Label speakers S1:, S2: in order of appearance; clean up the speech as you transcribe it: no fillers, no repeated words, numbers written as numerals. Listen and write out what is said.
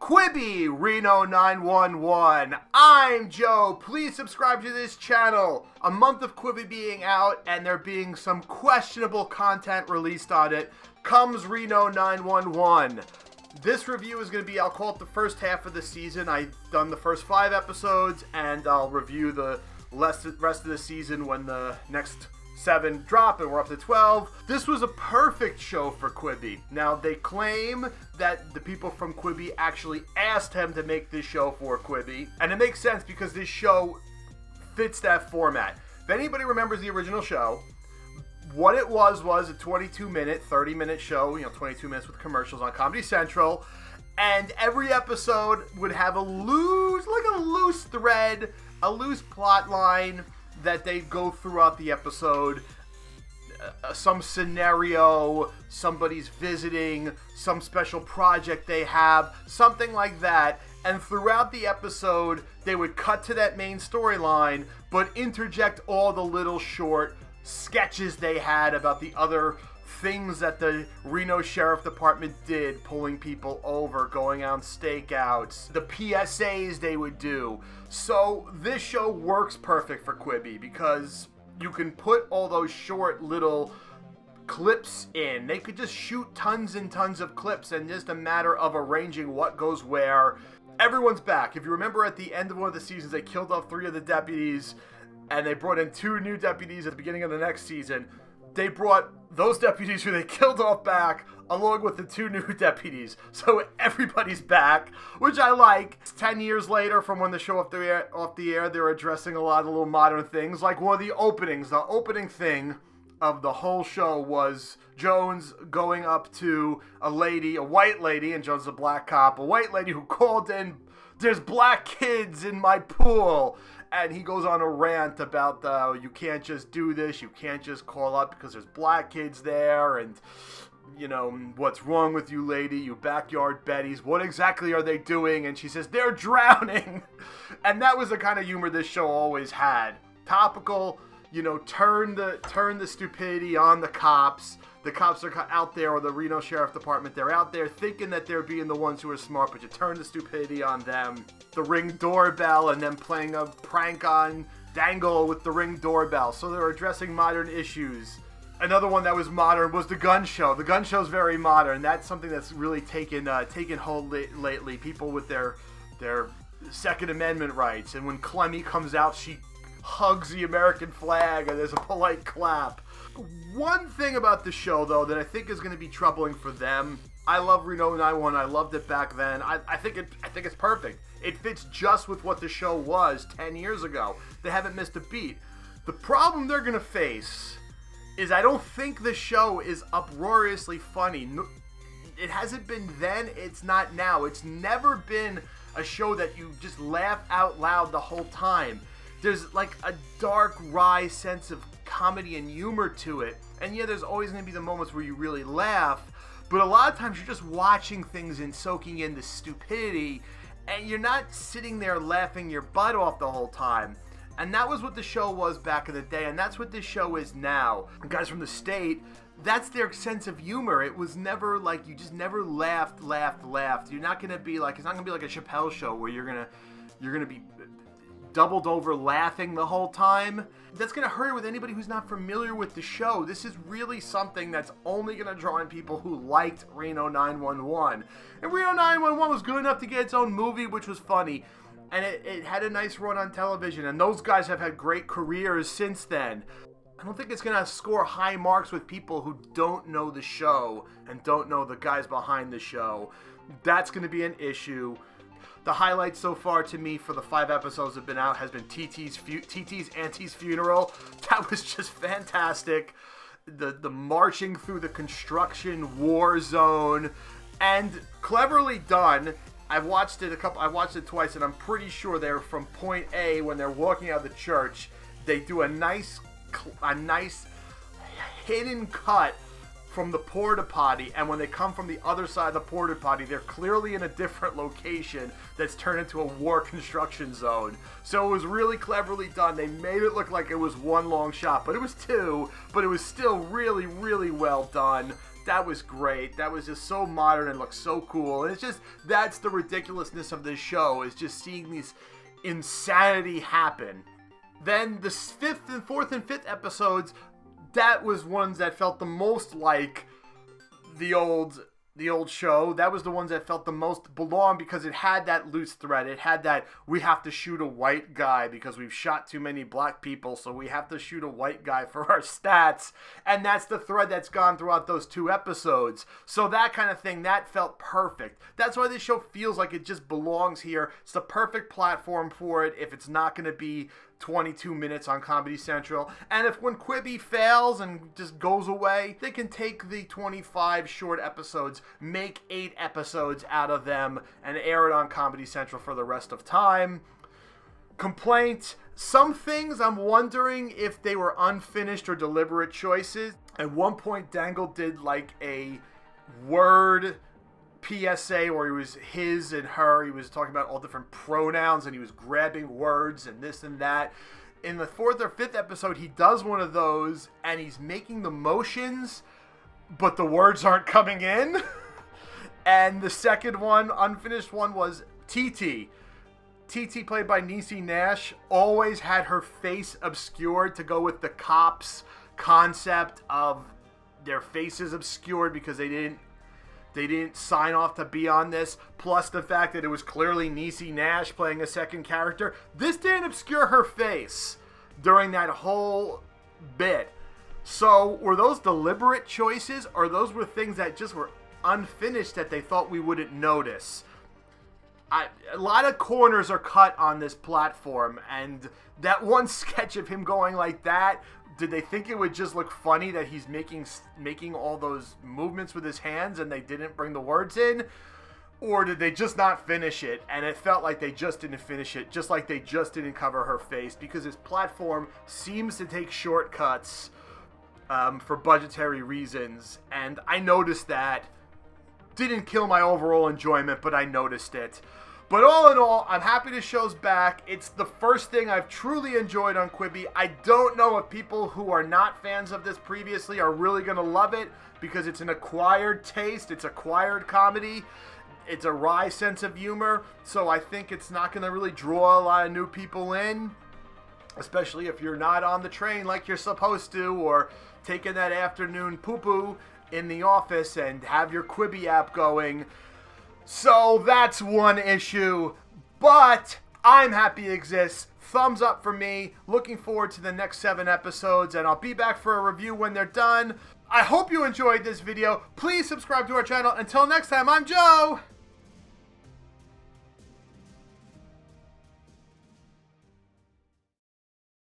S1: Quibi Reno 911. I'm Joe. Please subscribe to this channel. A month of Quibi being out and there being some questionable content released on it comes Reno 911. This review is going to be, I'll call it the first half of the season. I've done the first 5 episodes and I'll review the rest of the season when the next 7 drop and we're up to 12. This was a perfect show for Quibi. Now, they claim that the people from Quibi actually asked him to make this show for Quibi, and it makes sense because this show fits that format. If anybody remembers the original show, what it was a 22-minute, 30-minute show, 22 minutes with commercials on Comedy Central, and every episode would have a loose thread, a loose plot line that they go throughout the episode. Some scenario, somebody's visiting, some special project they have, something like that. And throughout the episode, they would cut to that main storyline, but interject all the little short sketches they had about the other things that the Reno Sheriff Department did, pulling people over, going on stakeouts, the PSAs they would do. So this show works perfect for Quibi because you can put all those short little clips in. They could just shoot tons and tons of clips and just a matter of arranging what goes where. Everyone's back. If you remember at the end of one of the seasons, they killed off 3 of the deputies and they brought in 2 new deputies at the beginning of the next season. They brought those deputies who they killed off back, along with the 2 new deputies. So everybody's back, which I like. 10 years later from when the show off the air, they're addressing a lot of little modern things. Like one of the openings. The opening thing of the whole show was Jones going up to a white lady, and Jones is a black cop, a white lady who called in, "There's black kids in my pool." And he goes on a rant about you can't just do this, you can't just call up because there's black kids there, and, what's wrong with you, lady, you backyard Bettys, what exactly are they doing? And she says, they're drowning. And that was the kind of humor this show always had. Topical, turn the stupidity on the cops. The cops are out there, or the Reno Sheriff Department, they're out there thinking that they're being the ones who are smart, but you turn the stupidity on them. The Ring doorbell, and then playing a prank on Dangle with the Ring doorbell. So they're addressing modern issues. Another one that was modern was the gun show. The gun show's very modern. That's something that's really taken hold lately. People with their Second Amendment rights. And when Clemmy comes out, she hugs the American flag, and there's a polite clap. One thing about the show, though, that I think is going to be troubling for them. I love Reno 911. I loved it back then. I think it's perfect. It fits just with what the show was 10 years ago. They haven't missed a beat. The problem they're going to face is I don't think the show is uproariously funny. It hasn't been then. It's not now. It's never been a show that you just laugh out loud the whole time. There's like a dark, wry sense of comedy and humor to it. And yeah, there's always going to be the moments where you really laugh. But a lot of times you're just watching things and soaking in the stupidity. And you're not sitting there laughing your butt off the whole time. And that was what the show was back in the day. And that's what this show is now. The guys from the state, that's their sense of humor. It was never like, you just never laughed. You're not going to be like, it's not going to be like a Chappelle show where you're going to be doubled over laughing the whole time. That's going to hurt with anybody who's not familiar with the show. This is really something that's only going to draw in people who liked Reno 911. And Reno 911 was good enough to get its own movie, which was funny. And it had a nice run on television. And those guys have had great careers since then. I don't think it's going to score high marks with people who don't know the show and don't know the guys behind the show. That's going to be an issue. The highlight so far to me for the 5 episodes that have been out has been TT's auntie's funeral. That was just fantastic. The marching through the construction war zone, and cleverly done. I've watched it twice, and I'm pretty sure they're from point A when they're walking out of the church. They do a nice hidden cut from the porta potty, and when they come from the other side of the porta potty, they're clearly in a different location that's turned into a war construction zone. So it was really cleverly done. They made it look like it was one long shot, but it was 2, but it was still really, really well done. That was great. That was just so modern and looks so cool. And it's just, that's the ridiculousness of this show, is just seeing these insanity happen. Then the 4th and 5th episodes, that was ones that felt the most like the old show. That was the ones that felt the most belong, because it had that loose thread. It had that, we have to shoot a white guy because we've shot too many black people, so we have to shoot a white guy for our stats. And that's the thread that's gone throughout those 2 episodes. So that kind of thing, that felt perfect. That's why this show feels like it just belongs here. It's the perfect platform for it if it's not going to be 22 minutes on Comedy Central. And if when Quibi fails and just goes away, they can take the 25 short episodes, make 8 episodes out of them, and air it on Comedy Central for the rest of time. Complaint: some things I'm wondering if they were unfinished or deliberate choices. At one point, Dangle did like a word PSA where he was his and her. He was talking about all different pronouns and he was grabbing words and this and that. In the 4th or 5th episode, he does one of those and he's making the motions, but the words aren't coming in. And the second one, unfinished one, was TT. TT, played by Niecy Nash, always had her face obscured to go with the cops' concept of their faces obscured because they didn't sign off to be on this, plus the fact that it was clearly Niecy Nash playing a second character. This didn't obscure her face during that whole bit. So were those deliberate choices, or those were things that just were unfinished that they thought we wouldn't notice? A lot of corners are cut on this platform, and that one sketch of him going like that, did they think it would just look funny that he's making all those movements with his hands and they didn't bring the words in? Or did they just not finish it? And it felt like they just didn't finish it, just like they just didn't cover her face, because this platform seems to take shortcuts for budgetary reasons. And I noticed that. Didn't kill my overall enjoyment, but I noticed it. But all in all, I'm happy the show's back. It's the first thing I've truly enjoyed on Quibi. I don't know if people who are not fans of this previously are really going to love it, because it's an acquired taste. It's acquired comedy. It's a wry sense of humor. So I think it's not going to really draw a lot of new people in, especially if you're not on the train like you're supposed to, or taking that afternoon poo-poo in the office and have your Quibi app going. So that's one issue, but I'm happy it exists. Thumbs up for me. Looking forward to the next 7 episodes, and I'll be back for a review when they're done. I hope you enjoyed this video. Please subscribe to our channel. Until next time, I'm Joe.